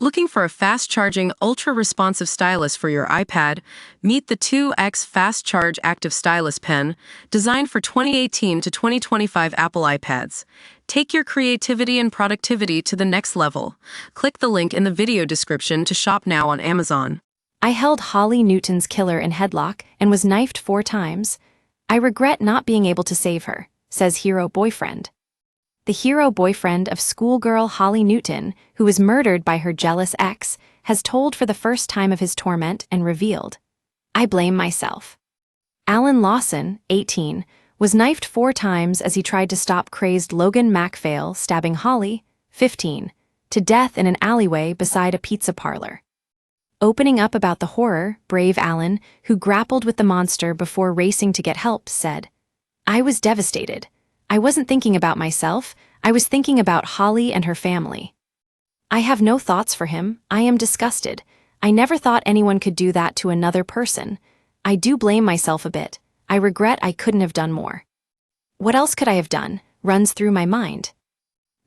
Looking for a fast-charging, ultra-responsive stylus for your iPad? Meet the 2X Fast Charge Active Stylus Pen, designed for 2018 to 2025 Apple iPads. Take your creativity and productivity to the next level. Click the link in the video description to shop now on Amazon. I held Holly Newton's killer in headlock and was knifed 4 times. I regret not being able to save her, says hero boyfriend. The hero boyfriend of schoolgirl Holly Newton, who was murdered by her jealous ex, has told for the first time of his torment and revealed, "I blame myself." Alan Lawson, 18, was knifed 4 times as he tried to stop crazed Logan MacPhail stabbing Holly, 15, to death in an alleyway beside a pizza parlor. Opening up about the horror, brave Alan, who grappled with the monster before racing to get help, said, "I was devastated. I wasn't thinking about myself, I was thinking about Holly and her family. I have no thoughts for him, I am disgusted. I never thought anyone could do that to another person. I do blame myself a bit. I regret I couldn't have done more. What else could I have done?" runs through my mind.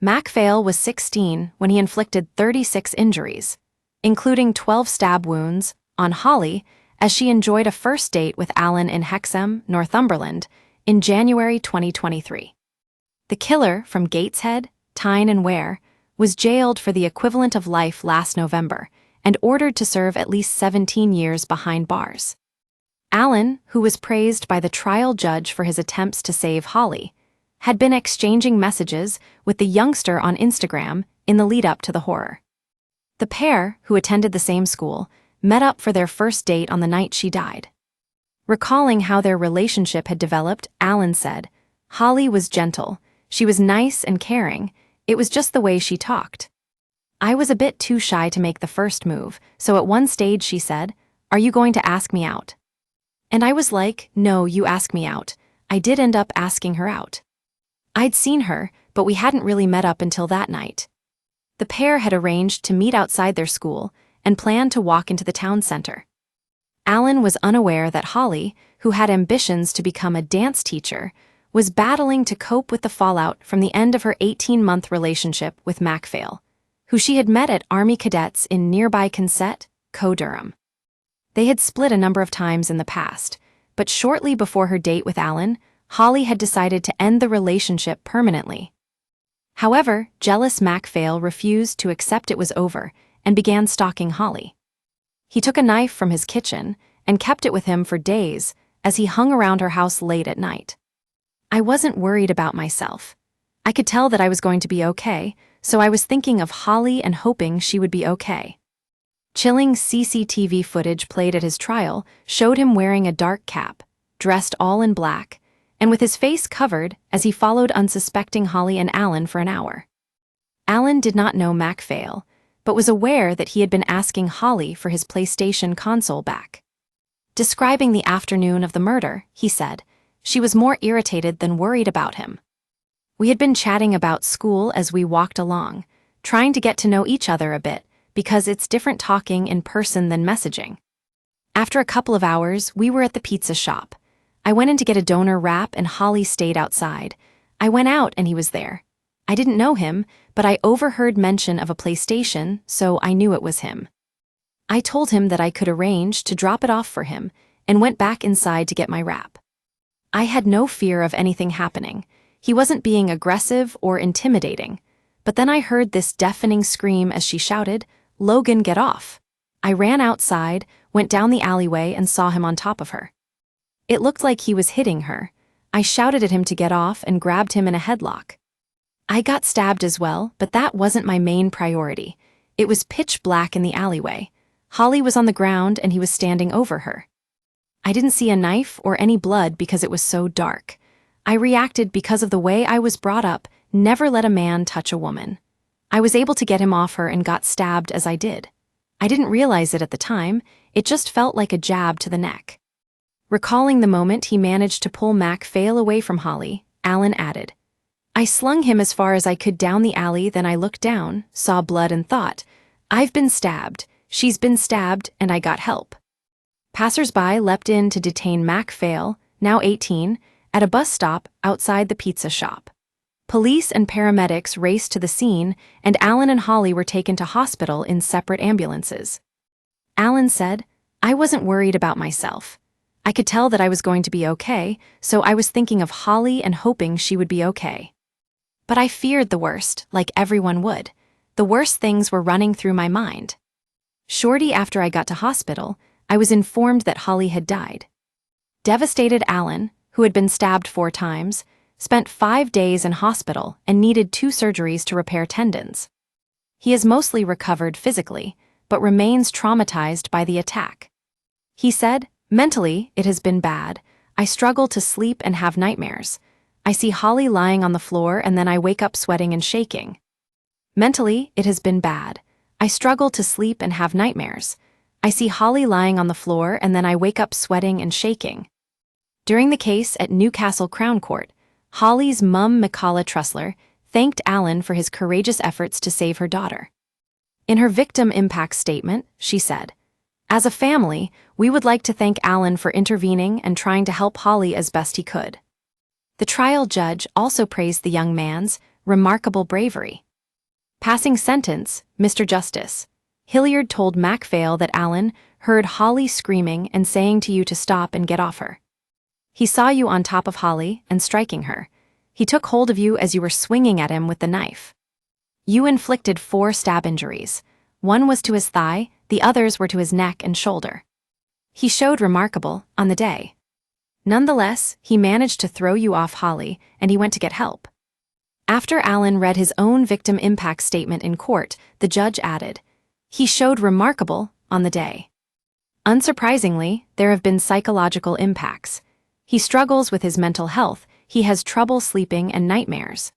MacPhail was 16 when he inflicted 36 injuries, including 12 stab wounds, on Holly as she enjoyed a first date with Alan in Hexham, Northumberland, in January 2023. The killer from Gateshead, Tyne and Wear was jailed for the equivalent of life last November and ordered to serve at least 17 years behind bars. Alan, who was praised by the trial judge for his attempts to save Holly, had been exchanging messages with the youngster on Instagram in the lead-up to the horror. The pair, who attended the same school, met up for their first date on the night she died. Recalling how their relationship had developed, Alan said, "Holly was gentle, she was nice and caring, it was just the way she talked. I was a bit too shy to make the first move, so at one stage she said, 'Are you going to ask me out?' And I was like, 'No, you ask me out.' I did end up asking her out. I'd seen her, but we hadn't really met up until that night." The pair had arranged to meet outside their school and planned to walk into the town center. Alan was unaware that Holly, who had ambitions to become a dance teacher, was battling to cope with the fallout from the end of her 18-month relationship with MacPhail, who she had met at Army cadets in nearby Consett, Co-Durham. They had split a number of times in the past, but shortly before her date with Alan, Holly had decided to end the relationship permanently. However, jealous MacPhail refused to accept it was over and began stalking Holly. He took a knife from his kitchen and kept it with him for days as he hung around her house late at night. "I wasn't worried about myself. I could tell that I was going to be okay, so I was thinking of Holly and hoping she would be okay." Chilling CCTV footage played at his trial showed him wearing a dark cap, dressed all in black, and with his face covered as he followed unsuspecting Holly and Alan for an hour. Alan did not know MacPhail, but was aware that he had been asking Holly for his PlayStation console back. Describing the afternoon of the murder, he said, "She was more irritated than worried about him. We had been chatting about school as we walked along, trying to get to know each other a bit, because it's different talking in person than messaging. After a couple of hours, we were at the pizza shop. I went in to get a donor wrap and Holly stayed outside. I went out and he was there. I didn't know him, but I overheard mention of a PlayStation, so I knew it was him. I told him that I could arrange to drop it off for him and went back inside to get my wrap. I had no fear of anything happening. He wasn't being aggressive or intimidating. But then I heard this deafening scream as she shouted, 'Logan, get off!' I ran outside, went down the alleyway and saw him on top of her. It looked like he was hitting her. I shouted at him to get off and grabbed him in a headlock. I got stabbed as well, but that wasn't my main priority. It was pitch black in the alleyway. Holly was on the ground and he was standing over her. I didn't see a knife or any blood because it was so dark. I reacted because of the way I was brought up, never let a man touch a woman. I was able to get him off her and got stabbed as I did. I didn't realize it at the time, it just felt like a jab to the neck." Recalling the moment he managed to pull MacPhail away from Holly, Alan added, "I slung him as far as I could down the alley, then I looked down, saw blood and thought, 'I've been stabbed, she's been stabbed, and I got help.'" Passers-by leapt in to detain MacPhail, now 18, at a bus stop outside the pizza shop. Police and paramedics raced to the scene, and Alan and Holly were taken to hospital in separate ambulances. Alan said, "I wasn't worried about myself. I could tell that I was going to be okay, so I was thinking of Holly and hoping she would be okay. But I feared the worst, like everyone would. The worst things were running through my mind. Shortly after I got to hospital, I was informed that Holly had died." Devastated Alan, who had been stabbed 4 times, spent 5 days in hospital and needed 2 surgeries to repair tendons. He has mostly recovered physically, but remains traumatized by the attack. He said, "Mentally, it has been bad. I struggle to sleep and have nightmares. I see Holly lying on the floor and then I wake up sweating and shaking. Mentally, it has been bad. I struggle to sleep and have nightmares. I see Holly lying on the floor and then I wake up sweating and shaking." During the case at Newcastle Crown Court, Holly's mum, Michala Trussler, thanked Alan for his courageous efforts to save her daughter. In her victim impact statement, she said, "As a family, we would like to thank Alan for intervening and trying to help Holly as best he could." The trial judge also praised the young man's remarkable bravery. Passing sentence, Mr. Justice, Hilliard told MacPhail that Alan heard Holly screaming and saying to you to stop and get off her. He saw you on top of Holly and striking her. He took hold of you as you were swinging at him with the knife. You inflicted 4 stab injuries. 1 was to his thigh, the others were to his neck and shoulder. He showed remarkable on the day. Nonetheless, he managed to throw you off Holly, and he went to get help. After Alan read his own victim impact statement in court, the judge added, "He showed remarkable on the day. Unsurprisingly, there have been psychological impacts. He struggles with his mental health, he has trouble sleeping and nightmares."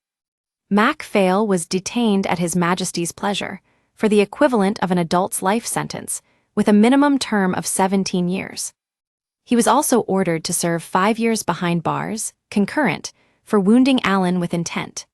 MacPhail was detained at His Majesty's pleasure for the equivalent of an adult's life sentence, with a minimum term of 17 years. He was also ordered to serve 5 years behind bars, concurrent, for wounding Alan with intent.